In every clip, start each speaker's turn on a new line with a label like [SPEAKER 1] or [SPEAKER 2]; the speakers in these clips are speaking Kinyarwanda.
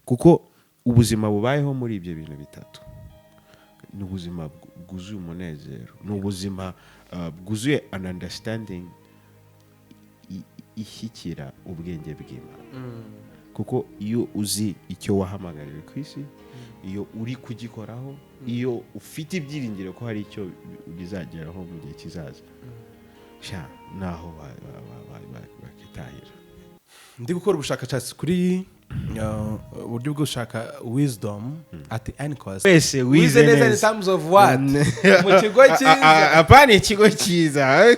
[SPEAKER 1] kuko ubuzima bubayeho muri ibyo bintu bitatu ni ubuzima bwuzuye umunezero ni ubuzima bwuzuye an understanding ishyikira ubwenge bw'Imana kuko iyo uzi icyo wahamagariwe ku isi iyo uri kugikoraho iyo ufite ibyiringiro ko hari icyo bizageraho mu gihe kizaza naho bakitahira.
[SPEAKER 2] Ndi gukora ubushakashatsi kuri uburyo bwo gushaka wisdom at the end cost.
[SPEAKER 1] Wese wize
[SPEAKER 2] neza in terms of what? Mu kigo cyiza.
[SPEAKER 1] Apana ikigo cyiza.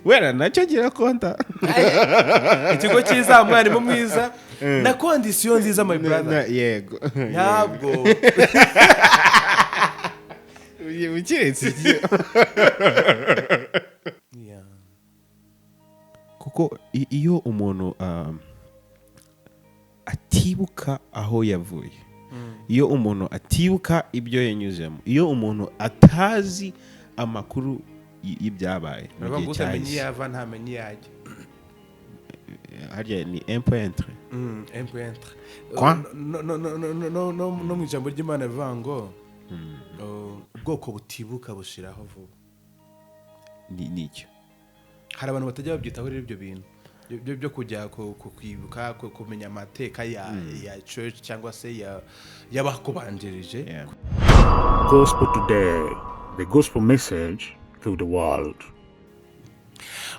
[SPEAKER 1] Wera nacyo gira konta.
[SPEAKER 2] Ikigo cyiza umwarimu mwiza na condition nziza my brother.
[SPEAKER 1] Yego.
[SPEAKER 2] Ntabwo.
[SPEAKER 1] Ukiretse. Kuko iyo umuntu atibuka aho yavuye iyo umuntu atibuka ibyo yanyuzemo iyo umuntu atazi amakuru y'ibyabaye
[SPEAKER 2] mu gihe cyahise yava ntamenye yajya
[SPEAKER 1] harya ni impointre
[SPEAKER 2] no mu ijambo ry'Imana bivuga ngo ubwoko butibuka bushiraho vuba
[SPEAKER 1] nicyo
[SPEAKER 2] hari abantu batajya babyitaho rero ibyo bintu byo kujya kwibuka kumenya amateka ya church cyangwa se y'abakubanjirije.
[SPEAKER 3] Gospel today, the gospel message to the world.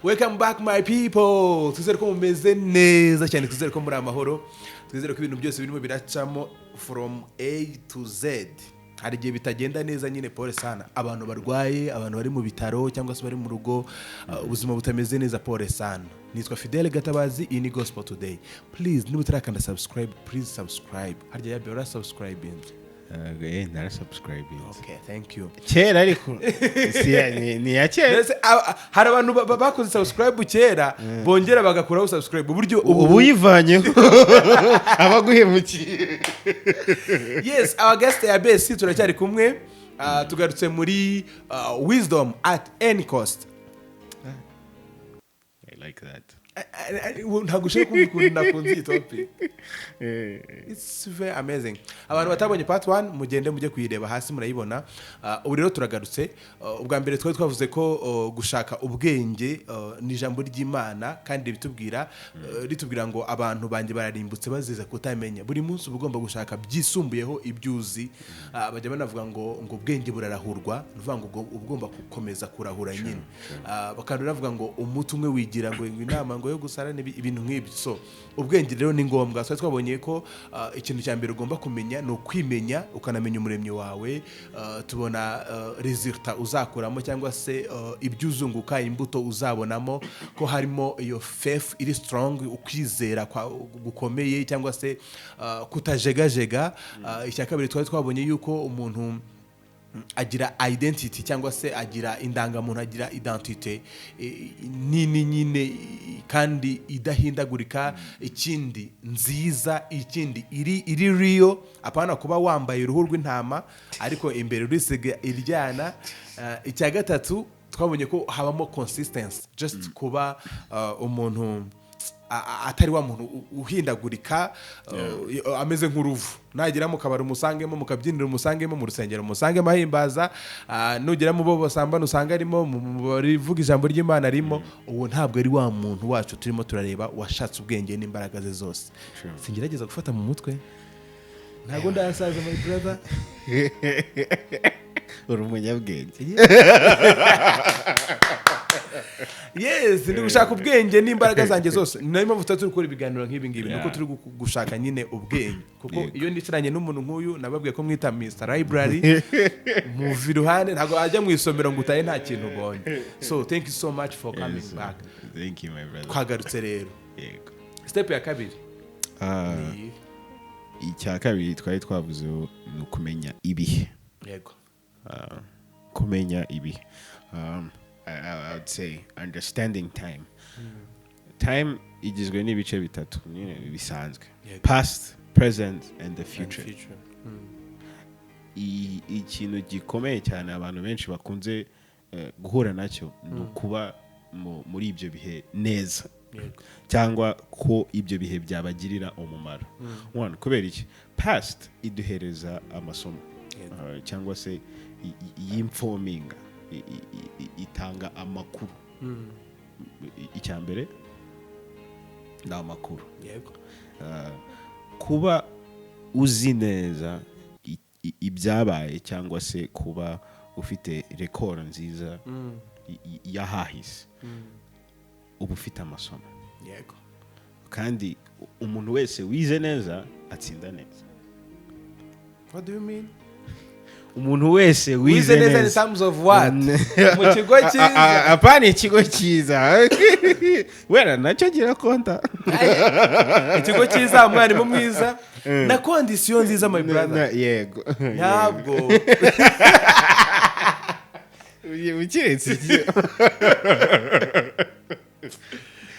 [SPEAKER 2] Welcome back my people. Twizere ko mumeze neza cyane, twizere ko muri amahoro, twizere ko ibintu byose birimo biracamo from A to Z. Hari igihe bitagenda neza nyine pole sana, abantu barwaye, abantu bari mu bitaro cyangwa se bari mu rugo, ubuzima butameze neza pole sana. Nitwa Fidele Gatabazi, iyi ni Gospel Today. Please niba utarakanda subscribe, please subscribe. Harya yabe ora subscribing.
[SPEAKER 1] Nara subscribing.
[SPEAKER 2] Okay, thank you.
[SPEAKER 1] Kera ariko ni ya kera.
[SPEAKER 2] Hari abantu bakoze subscribe kera bongera bagakuraho subscribe uburyo
[SPEAKER 1] ubu yivanyeho abaguhemukiye.
[SPEAKER 2] Yes, our guest ya best turacyari kumwe tugarutse muri wisdom at any cost.
[SPEAKER 1] I like that.
[SPEAKER 2] Ntabwo ushaka kumukunda nakunze iyi topic. It's very amazing. Abantu batabonye part 1 mugende mujye kuyireba hasi murayibona. Ubu rero turagarutse. Ubwa mbere twari twavuze ko gushaka ubwenge ni ijambo ry'Imana kandi ritubwira ngo abantu banjye bararimbutse baziza kutamenya. Buri munsi ugomba gushaka byisumbuyeho ibyuzi. Bajya banavuga ngo ubwenge burarahurwa, nuvuga ngo ugomba gukomeza kurahura nyine. Bakandi bavuga ngo umuti umwe wigira ngo inama yo gusarana ibintu nk'ibyo. So ubwenge rero ni ngombwa. So twabonye ko ikintu cya mbere ugomba kumenya no kwimenya ukanamenya umuremyi wawe. Tubona resulta uzakuramo cyangwa se ibyuzunguka imbuto uzabonamo ko harimo iyo faith iri strong, ukwizera gukomeye cyangwa se kutajegajega. Icya kabiri twabonye yuko umuntu agira identity cyangwa se agira indangamuntu, agira identite nini nyine kandi idahindagurika, ikindi nziza, ikindi iri real, apana kuba wambaye uruhu rw'intama ariko imbere urisiga iryana. Icya gatatu twabonye ko habamo consistency, just kuba umuntu atari wa muntu uhindagurika ameze nk'uruvu. Nagira mu kabari umusangemo, mukabyinira umusangemo, mu rusengero umusangemo ahimbaza, nugera mu bo basambana usanga arimo, barivuga ijambo ry'Imana arimo. Uwo ntabwo ari wa muntu wacu turimo turareba washatse ubwenge n'imbaraga ze zose. Singerageza gufata mu mutwe, ntabwo ndasaza my brother.
[SPEAKER 1] Uri umunyabwenge.
[SPEAKER 2] Yes, ndi gushaka ubwenge n'imbaraga zanjye zose. Nayo mpamvu turi gukora ibiganiro nk'ibi ngibi, nuko turi gushaka nyine ubwenge. Kuko iyo ndicaranye n'umuntu nk'uyu nababwiye ko mwita Mr. Library mu viruhane, ntabwo ajya mu isomero ngo utaye nta kintu ubonye. So thank you so much for coming back.
[SPEAKER 1] Thank you my brother.
[SPEAKER 2] Twagarutse rero.
[SPEAKER 1] Yego.
[SPEAKER 2] Step ya kabiri.
[SPEAKER 1] Icya kabiri twari twavuze ni kumenya ibihe.
[SPEAKER 2] Yego.
[SPEAKER 1] Kumenya ibihe. I would say understanding time. Time igizwe n'ibice bitatu bisanzwe. Past, present and the future. Ikintu gikomeye cyane abantu benshi bakunze guhura nacyo ni ukuba muri ibyo bihe neza. cyangwa ko ibyo bihe byabagirira umumaro. One, kubera iki past iduhereza amasomo cyangwa se y'infominga itanga amakuru. Icya mbere ni amakuru. Kuba uzi neza ibyabaye cyangwa se kuba ufite rekoro nziza y'ahahise uba ufite amasomo. Kandi umuntu wese wize neza atsinda neza.
[SPEAKER 2] What do you mean?
[SPEAKER 1] Umuntu wese wize neza
[SPEAKER 2] in terms of what? Mu kigo cyiza.
[SPEAKER 1] Apana ikigo cyiza. Wera nacyo gira konta.
[SPEAKER 2] Ikigo cyiza, umwarimu mwiza na kondisiyo nziza, my brother.
[SPEAKER 1] Yego.
[SPEAKER 2] Ntabwo.
[SPEAKER 1] Ukiretse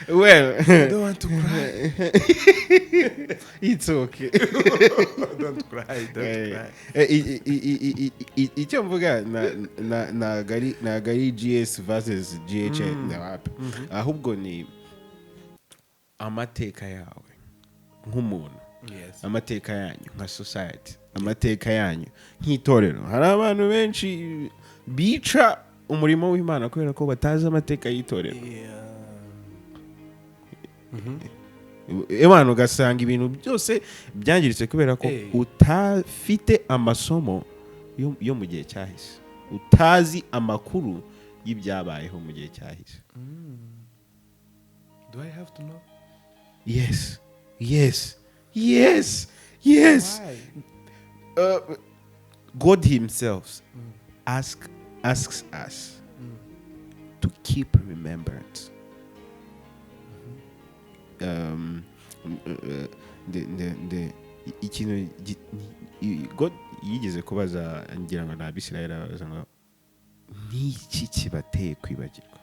[SPEAKER 1] well,
[SPEAKER 2] I don't want to cry.
[SPEAKER 1] It's okay.
[SPEAKER 2] Don't cry.
[SPEAKER 1] Icyo mvuga na gari GS versus GHN ahubwo ni amateka yawe nk'umuntu, amateka yanyu nka society, amateka yanyu nk'itorero. Hari abantu benshi bica umurimo w'Imana kubera ko batazi amateka y'itorero. Imana ugasanga ibintu byose byangiritse kubera ko utafite amasomo yo mu gihe cyahise, utazi amakuru y'ibyabayeho mu gihe cyahise.
[SPEAKER 2] Do I have to know?
[SPEAKER 1] Yes. God himself asks us to keep remembrance. Ikintu God yigeze kubaza ngira ngo n'Abisirayeli abaza ngo niki kibateye kwibagirwa.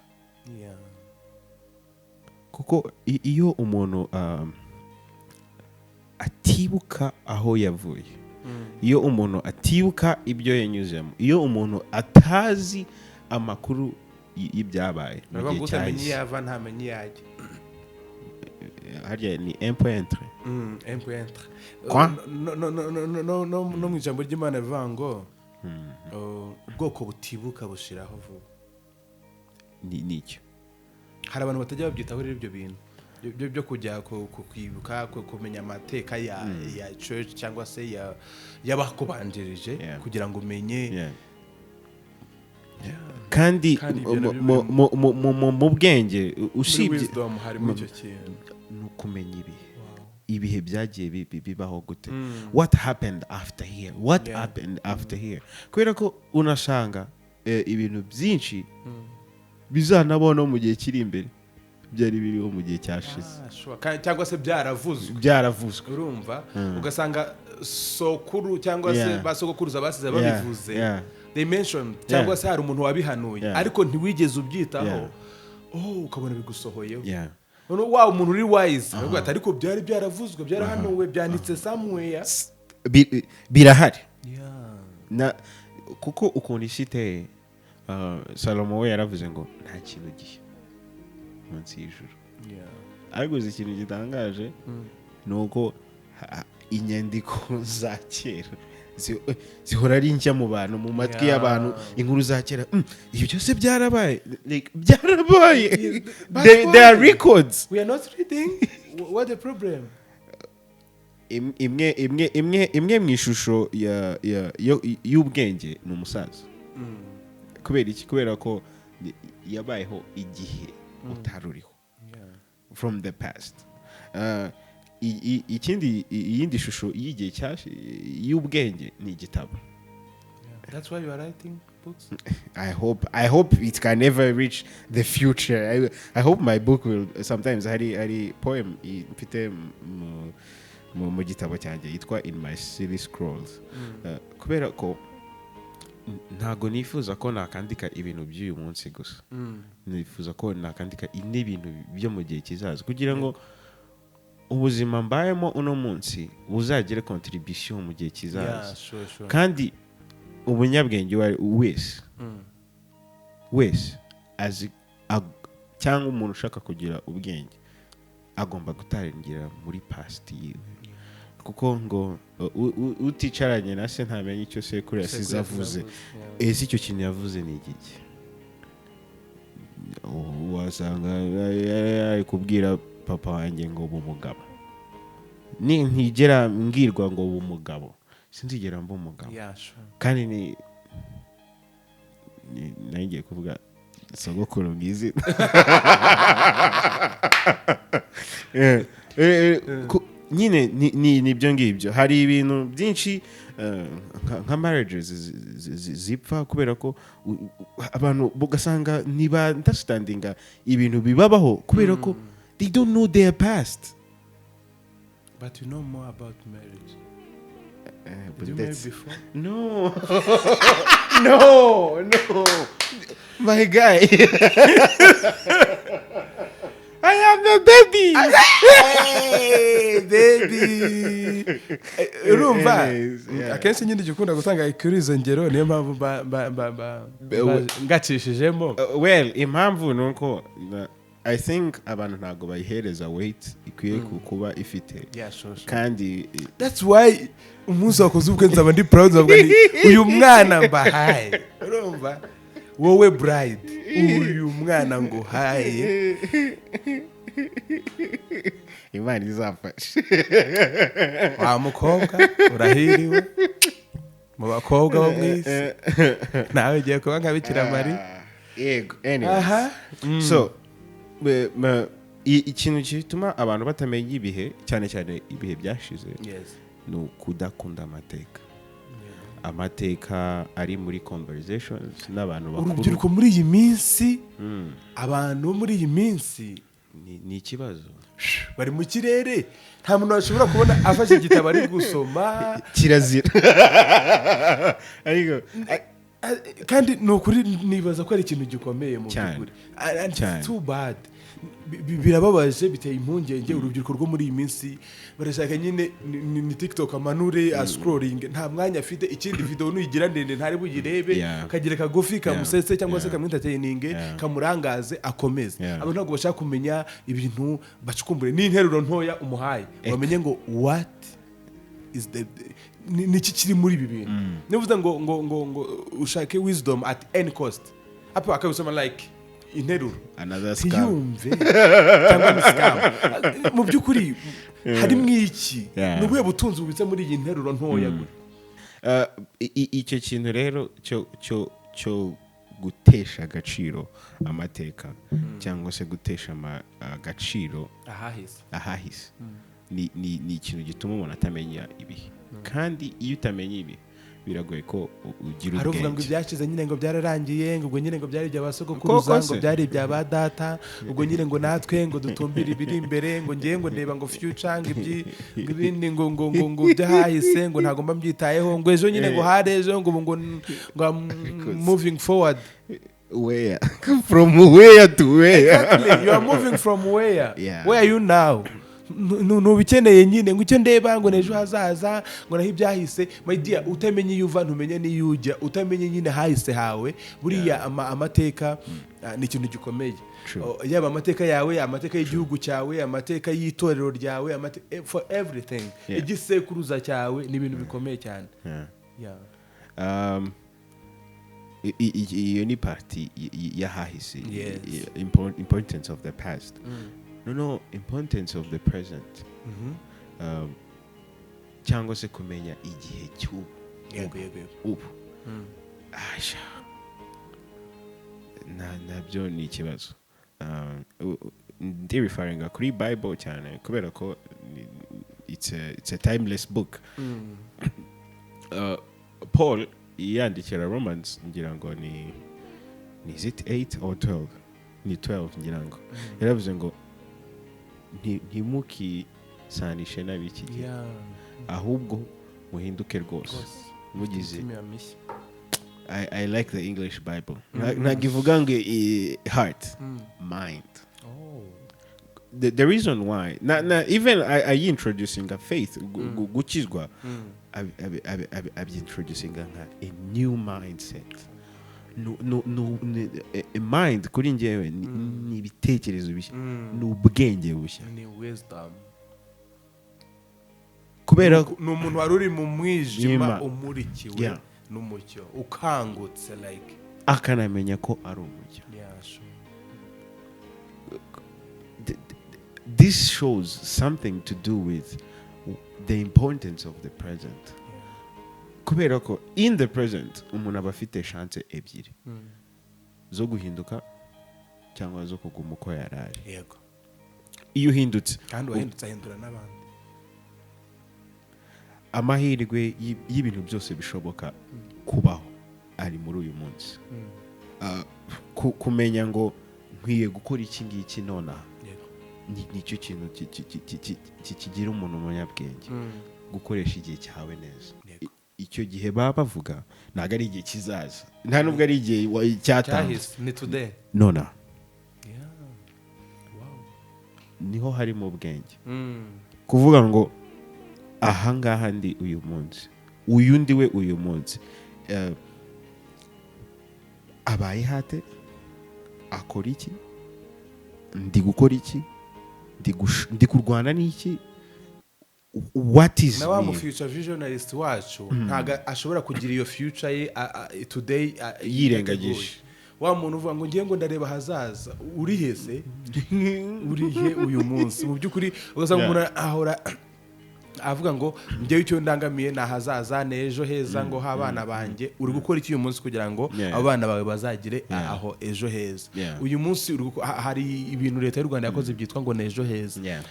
[SPEAKER 1] Kuko iyo umuntu atibuka aho yavuye, iyo umuntu atibuka ibyo yanyuzemo, iyo umuntu atazi amakuru y'ibyabaye mu gihe cyahise,
[SPEAKER 2] yava ntamenye yajya.
[SPEAKER 1] Harya ni impointre.
[SPEAKER 2] No mu ijambo ry'Imana bivuga ngo ubwoko butibuka bushiraho vuba.
[SPEAKER 1] Nicyo.
[SPEAKER 2] Hari abantu batajya babyitaho rero ibyo bintu byo kujya kwibuka kumenya amateka ya church cyangwa se y'abakubanjirije kugira ngo umenye. Kandi mu bwenge usibye no kumenya ibihe byagiye bibaho gute, what happened after here, kubera ko unashanga ibintu byinshi bizanabona mu gihe kiri imbere byari biriho mu gihe cyashize cyangwa se byaravuzwe urumva. Ugasanga sokuru cyangwa se basogokuruza basize babivuze, they mentioned cyangwa se hari umuntu wabihanuye ariko ntiwigeze ubyitaho, ukabona bigusohoyeho. Wa umuntu uri wise avuga ati ariko byari byaravuzwe, byarahanuwe, byanditse somewhere,
[SPEAKER 1] birahari. Kuko ukuntu isi iteye, Salomo we yaravuze ngo nta kintu gihe munsi y'ijuru. Ariko ikintu gitangaje ni uko inyandiko za kera zihora ari nshya mu bantu, mu matwi y'abantu. Inkuru za kera ibyo byose byarabaye. There are records.
[SPEAKER 2] We are not reading. What the problem?
[SPEAKER 1] Imwe mu ishusho y'ubwenge ni umusaza. Kubera iki? Kubera ko yabayeho igihe utaruriho from the past. Iyindi shusho y'igihe y'ubwenge ni igitabo.
[SPEAKER 2] That's why you are writing books.
[SPEAKER 1] I hope it can never reach the future. I hope my book will sometimes hari poem mfite mu gitabo cyanjye yitwa In My Silly Scrolls. Kubera ko ntago nifuza ko nakandika ibintu by'uyu munsi gusa. Nifuza ko nakandika n'ibintu byo mu gihe kizaza kugira ngo ubuzima mbayemo uno munsi buzagire contribution mu gihe kizaza. Kandi umunyabwenge wese azi cyangwa umuntu ushaka kugira ubwenge agomba gutangira muri past yiwe kuko ngo uticaranye na se ntamenye icyo sekuru yasize avuze ese icyo kintu yavuze ni igiki wasanga yari kubwira papa wanjye ngo bumugabo ntigera mbwirwa ngo bumugabo sinzigera mba umugabo kandi ni nangiye kuvuga sogokuru mwizi nyine nibyo ngibyo hari ibintu byinshi nka marriages zipfa kubera ko abantu ugasanga niba understandinga ibintu bibabaho kubera ko they don't know their past.
[SPEAKER 2] But you know more about marriage.
[SPEAKER 1] But
[SPEAKER 2] did you marry before?
[SPEAKER 1] No. No. My guy. I am the baby.
[SPEAKER 2] Hey, baby. Urumva akenshi nyine gikunda gutanga kuri izo ngero niyo mpamvu ngacishijemo.
[SPEAKER 1] Well, impamvu nuko I think abantu ntago bayihereza weight ikwiye kuba ifite.
[SPEAKER 2] Yeah, sure.
[SPEAKER 1] Kandi
[SPEAKER 2] that's why umunsi wakoze ubukwe nzaba ndi proud zavuga ni uyu mwana mbahaye. Urumva wowe bride uyu mwana ngo haye
[SPEAKER 1] Imana izafashe.
[SPEAKER 2] Wa mukobwa urahiriwe mu bakobwa bo mwisi nawe ugiye kuba nka Bikira Mariya.
[SPEAKER 1] Yego. Anyways. So ikintu gituma abantu batamenya ibihe cyane cyane ibihe byashize ni ukudakunda amateka ari muri conversations n'abantu bakuru.
[SPEAKER 2] Urubyiruko muri iyi minsi abantu muri iyi minsi
[SPEAKER 1] ni ikibazo
[SPEAKER 2] bari mu kirere nta muntu washobora kubona afashe igitabo ari gusoma
[SPEAKER 1] kirazira ariko
[SPEAKER 2] kandi no kuri nibaza ko ari ikintu gikomeye mu by'ukuri and too bad birababaje biteye impungenge urubyiruko rwo muri iyi minsi barashaka nyine ni TikTok amanure scrolling nta mwanya afite ikindi video nuyigira ndende ntari bugirebe kagira kagufi kamusetse cyangwa se kamwintataining kamurangaze akomeze abo ntabwo bashaka kumenya ibintu bacukumbure n'interuro ntoya umuhaye bamenye ngo what is the niki kiri muri ibi bintu nivuze ngo ushake wisdom at any cost apa akabisoma like interuro
[SPEAKER 1] another scam
[SPEAKER 2] cyangwa ni scam mu by'ukuri hari mwiki nubuye butunzi bubitse muri iyi nteruro ntoya
[SPEAKER 1] icyo kintu rero cyo gutesha agaciro amateka cyangwa se gutesha agaciro ahahise ni ikintu gituma umuntu atamenya ibihe kandi iyo utamenya ibi biragoye ko ugira ubwenge.
[SPEAKER 2] Haruvuga ngo ibyashize nyine ngo byararangiye ngo nyine ngo byari ibyabasogokuruza ngo byari ibyaba data ubwo nyine ngo natwe ngo dutumbire ibiri imbere ngo ngiye ngo ndeba ngo future ngo ibindi ngo byahise ngo ntago mba mbyitayeho ngo ejo nyine ngo harejo ngo moving forward.
[SPEAKER 1] Where from where to where?
[SPEAKER 2] Exactly, you are moving from where? Where are you now? Nubikeneye nyine ngo icyo ndeba ngo nejo hazaza ngo naho ibyahise my dear utamenye yuva ntumenye niyujya utamenye nyine hahise hawe buriya amateka ni ikintu gikomeye yaba amateka yawe amateka y'igihugu cyawe amateka y'itorero ryawe for everything igisekuruza cyawe ni ibintu bikomeye cyane.
[SPEAKER 1] Iyo ni party yahahise importance of the past. No, importance of the present. Cyangwa se kumenya igihe cy'ubu. Ubu. Asha. Nabyo ni ikibazo. Ndi referring kuri Bible cyane kubera ko it's a timeless book. Paul yandikira Romans ngira ngo ni is it 8 or 12? Ni 12 ngira ngo. Yaravuze ngo ntimukisanishe n'abiki gihe ahubwo muhinduke rwose mugize I like the English Bible nagivuga ngo heart mind the reason why even I introducing a faith gukizwa I'm introducing a new mindset mind kuri njyewe ni ibitekerezo bishya, ni ubwenge bushya,
[SPEAKER 2] ni wisdom.
[SPEAKER 1] kubera
[SPEAKER 2] ni umuntu wari uri mu mwijima
[SPEAKER 1] Nyuma.
[SPEAKER 2] umurikiwe n'umucyo ukangutse like
[SPEAKER 1] akanamenya ko ari umucyo.
[SPEAKER 2] yeah, sure.
[SPEAKER 1] This shows something to do with the importance of the present. Kubera ko in the present umuntu aba afite chance ebyiri zo guhinduka cyangwa zo kuguma uko yari ari.
[SPEAKER 2] Yego.
[SPEAKER 1] Iyo uhindutse
[SPEAKER 2] kandi wahindutse ahindura n'abandi.
[SPEAKER 1] Amahirwe y'ibintu byose bishoboka kubaho ari muri uyu munsi. Kumenya ngo nkwiye gukora iki ngiki nonaha nicyo kintu kigira umuntu umunyabwenge. Gukoresha igihe cyawe neza. Icyo gihe baba bavuga ntabwo ari igihe kizaza, nta nubwo ari igihe cyatanze,
[SPEAKER 2] ni today
[SPEAKER 1] nonaha.
[SPEAKER 2] wow.
[SPEAKER 1] Niho harimo ubwenge. Kuvuga ngo ahangaha ndi uyu munsi, uyu ndi we uyu munsi, abaye hate, akora iki, ndi gukora iki, ndi kurwana n'iki, what is
[SPEAKER 2] na wa mu future visionalist wacu ntago ashobora kugira iyo future ye today
[SPEAKER 1] yirengagije.
[SPEAKER 2] Wa muntu uvuga ngo ngiye ngo ndareba hazaza, uri hese uri he uyu munsi mu byukuri ugasanga umuntu ahora avuga ngo njyewe icyo ndangamiye na hazaza n'ejo heza ngo habana banjye. Uri gukora iki uyu munsi kugira ngo abana bawe bazagire aho ejo heza? Uyu munsi hari ibintu leta y'u Rwanda yakoze byitwa ngo n'ejo heza.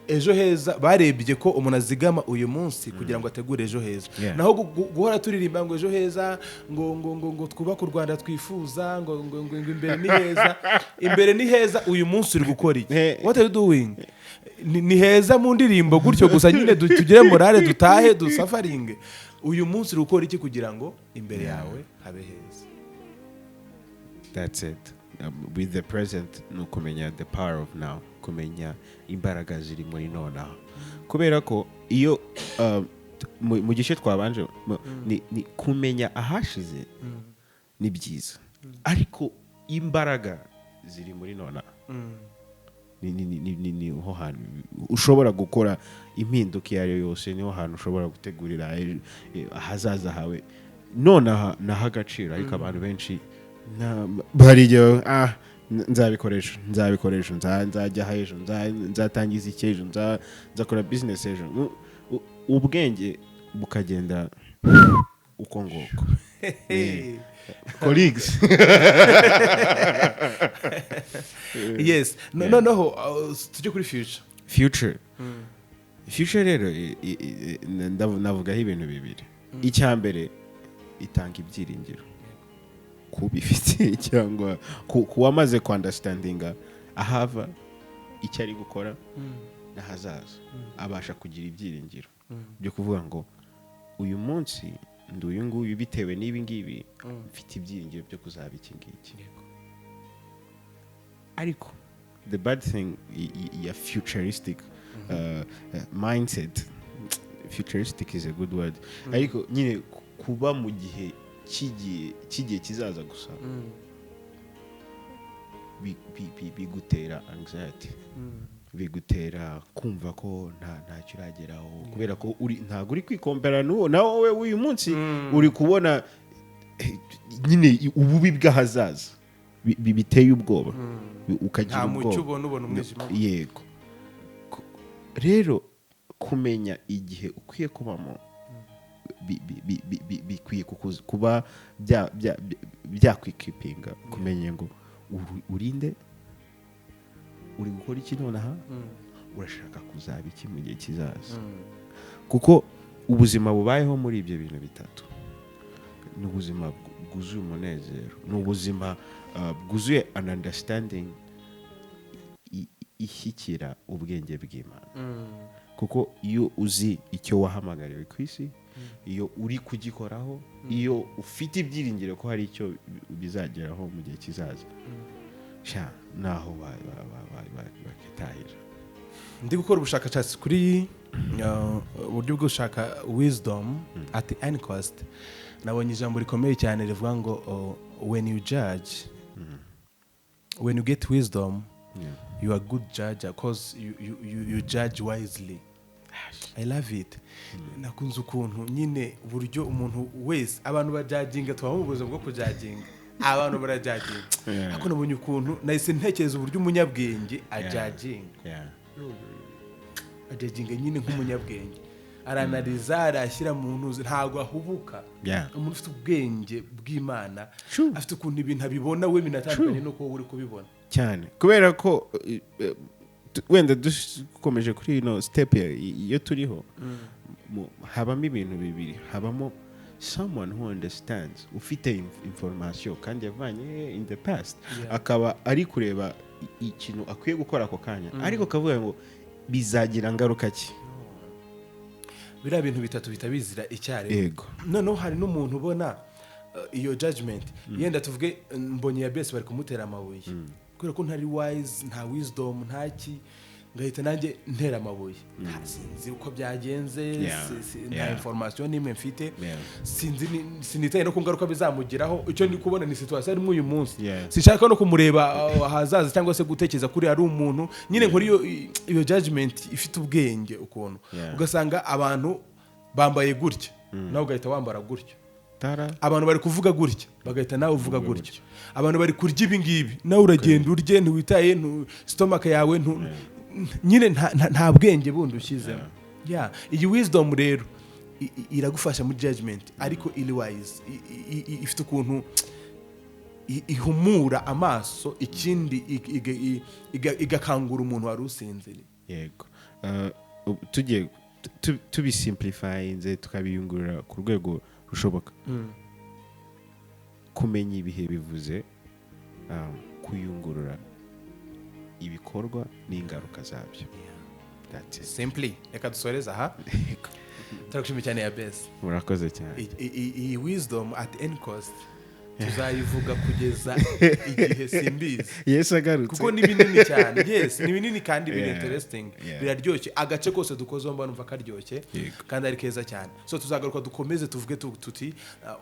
[SPEAKER 2] Ejo heza barebye ko umuntu azigama uyu munsi kugira ngo ategure ejo heza. Naho guhora turirimba ngo ejo heza ngo twubake u Rwanda twifuza ngo imbere ni heza. Imbere ni heza uyu munsi uri gukora iki? What are you doing? Ni heza mu ndirimbo gutyo gusa nyine tugire morale dutahe dusafaringe. Uyu munsi uri gukora iki kugira ngo imbere yawe habe heza?
[SPEAKER 1] That's it. With the present no kumenya the power of now, kumenya imbaraga ziri muri nonaha. Kubera ko iyo mu gice twabanje ni kumenya ahashize ni byiza, ariko imbaraga ziri muri nonaha ni ho hantu ushobora gukora impinduka iyo ari yose. Niho hantu ushobora gutegurira ahazaza hawe nonaha naho agaciro. Ariko abantu benshi bariyo nzabikoresha nzajya ejo, nzatangiza iki ejo, nzakora business ejo. Ubwenge bukagenda uko nguko. Colleagues.
[SPEAKER 2] Yes. No, tujye kuri
[SPEAKER 1] future rero navugaho ibintu bibiri. Icyambere itanga ibyiringiro kubifite cyangwa kuwamaze understandinga ahava icyo ari gukora n'ahazaza, abasha kugira ibyiringiro byo kuvuga ngo uyu munsi ndi uyu nguyu bitewe n'ibi ngibi, mfite ibyiringiro byo kuzaba iki ngiki. Ariko the bad thing ya futuristic mindset, futuristic is a good word, ariko nyine kuba mu gihe kigiye kizaza gusa bigutera anxiety, bigutera kumva ko ntacyo urageraho, kubera ko ntabwo uri kwikompera nawe wowe uyu munsi uri kubona nyine ububi bw'ahazaza biteye ubwoba, ukagira ubwoba. Yego. Rero kumenya igihe ukwiye kubamo bikwiye kuba byakwikipinga, kumenya ngo urinde, uri gukora iki nonaha, urashaka kuzaba iki mu gihe kizaza. Kuko ubuzima bubayeho muri ibyo bintu bitatu ni ubuzima bwuzuye umunezero, ni ubuzima bwuzuye an understanding ishyikira ubwenge bw'Imana. Kuko iyo uzi icyo wahamagariwe ku isi, iyo uri kugikoraho, iyo ufite ibyiringiro ko hari icyo bizageraho mu gihe kizaza, naho bakitahira.
[SPEAKER 2] Ndi gukora ubushakashatsi kuri uburyo bwo gushaka wisdom at any cost. Nabonye ijambo rikomeye cyane rivuga ngo when you judge, when you get wisdom, you are a good judge because you judge wisely. I love it. Nakunze ukuntu nyine uburyo umuntu wese abantu bajudginga twaho ubuzo bwo kujudginga abantu barajudginga ako nabonye ukuntu nahise ntekereza uburyo umunyabwenge ajudginga ajudginga nyine nk'umunyabwenge aranaliza arashyira mu ntuzi ntago ahubuka umuntu ufite ubwenge bw'Imana afite ukuntu ibintu abibona we binatandukanye nuko uri kubibona
[SPEAKER 1] cyane kubera ko wenda dukomeje kuri ino step iyo turiho habamo ibintu bibiri habamo someone who understands ufite information kandi yavanye in the past akaba ari kureba ikintu akwiye gukora ako kanya ariko kavuga ngo bizagira ngaruka ki
[SPEAKER 2] bira bintu bitatu bitabizira icyare yego noneho hari n'umuntu ubona iyo judgment yenda tuvuge mbonye ya best bari kumutera amabuye kubera ko ntari wise nta wisdom ntaki ngahita nanjye ntera amabuye sinzi uko byagenze nta information nimwe mfite sinitaye no kungaruka bizamugiraho icyo ndi kubona ni situation ari uyu munsi sishaka no kumureba hazaza cyangwa se gutekereza kuri ari umuntu nyine nkuri iyo judgment ifite ubwenge ukuntu ugasanga abantu bambaye gutya nawe ugahita wambara gutya abantu bari kuvuga gutya bagahita nawe uvuga gutya abantu bari kurya ibi ngibi nawe uragenda urye ntiwitaye stomach yawe nyine nta bwenge bundi ushyizemo iyi wisdom rero iragufasha muri judgment ariko iri wise ifite ukuntu ihumura amaso ikindi igakangura umuntu wari usinziriye
[SPEAKER 1] yego tugiye tubisimplifyinze tukabiyungurura ku rwego rushoboka kumenya ibihe bivuze kuyungurura ibikorwa n'ingaruka zabyo that's it
[SPEAKER 2] simply reka dusoreza aha turagushimiye cyane ya best
[SPEAKER 1] murakoze cyane
[SPEAKER 2] iyi wisdom at any cost tuzayivuga kugeza igihe simbizi
[SPEAKER 1] yes agarutse
[SPEAKER 2] kuko ni binini cyane yes ni binini kandi biri interesting biraryoshye agace kose dukoze mbona umva karyoshye kandi ari keza cyane so tuzagaruka dukomeze tuvuge tuti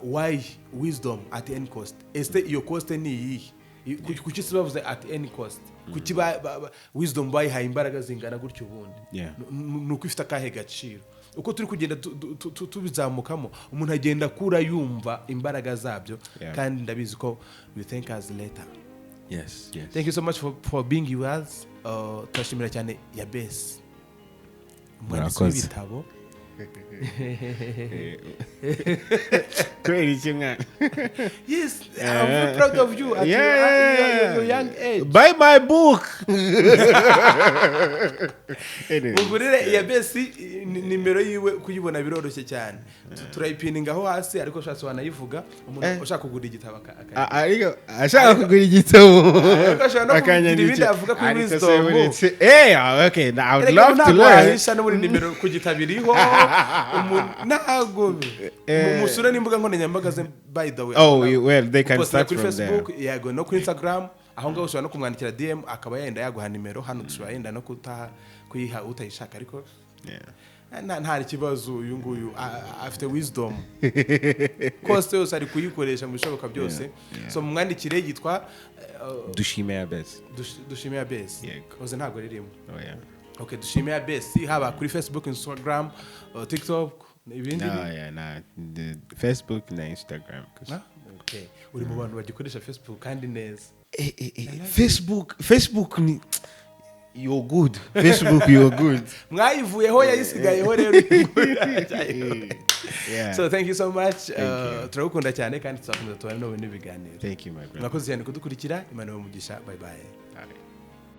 [SPEAKER 2] why wisdom at any cost este iyo cost ni iyi kuki sibavuze at any cost kuki wisdom bayihaye imbaraga zingana gutyo ubundi nuko ifite akahe gaciro uko turi kugenda tubizamukamo umuntu agenda kura yumva imbaraga zabyo kandi ndabizi ko we thank us later.
[SPEAKER 1] Yes.
[SPEAKER 2] Thank you so much for being with us. Turashimira cyane ya best mwanditsi w'ibitabo
[SPEAKER 1] kubera iki mwana
[SPEAKER 2] yes I'm proud of you at your young age.
[SPEAKER 1] Buy my book.
[SPEAKER 2] Mugurire ya besi nimero yiwe kuyibona biroroshye cyane turayipininga aho hasi ariko shatse wanayivuga umuntu ushaka kugura igitabo
[SPEAKER 1] ariko ashaka kugura igitabo
[SPEAKER 2] akanyandikira avuga kuri wisdom
[SPEAKER 1] okay I would love to learn
[SPEAKER 2] ahisha no muri nimero kugitabiriho ntago musura n'imbuga nkoranyambaga ze by the way
[SPEAKER 1] well they can start
[SPEAKER 2] from
[SPEAKER 1] Facebook
[SPEAKER 2] yego no kuri Instagram aho ngaho ushobora no kumwandikira DM akaba yenda yaguha nimero hano dushobora yenda no kuyiha utayishaka ariko nta kibazo uyu nguyu afite wisdom coste yose ari kuyikoresha mu bishoboka byose so mwandikire yitwa
[SPEAKER 1] dushimira best
[SPEAKER 2] oze ntago ririmo okay dushimira best haba kuri Facebook Instagram TikTok ibindi
[SPEAKER 1] Facebook na Instagram
[SPEAKER 2] okay uri mu bantu bagikoresha Facebook kandi neza
[SPEAKER 1] Facebook ni you're good. Facebook, you're good.
[SPEAKER 2] Mwayivuyeho yayisigayeho rero. So thank you so much. Turagukunda cyane kandi tuzakomeza tubane no bindi biganiro.
[SPEAKER 1] Thank you my brother.
[SPEAKER 2] Mwakoze cyane kudukurikira Imana y'umugisha. Bye bye.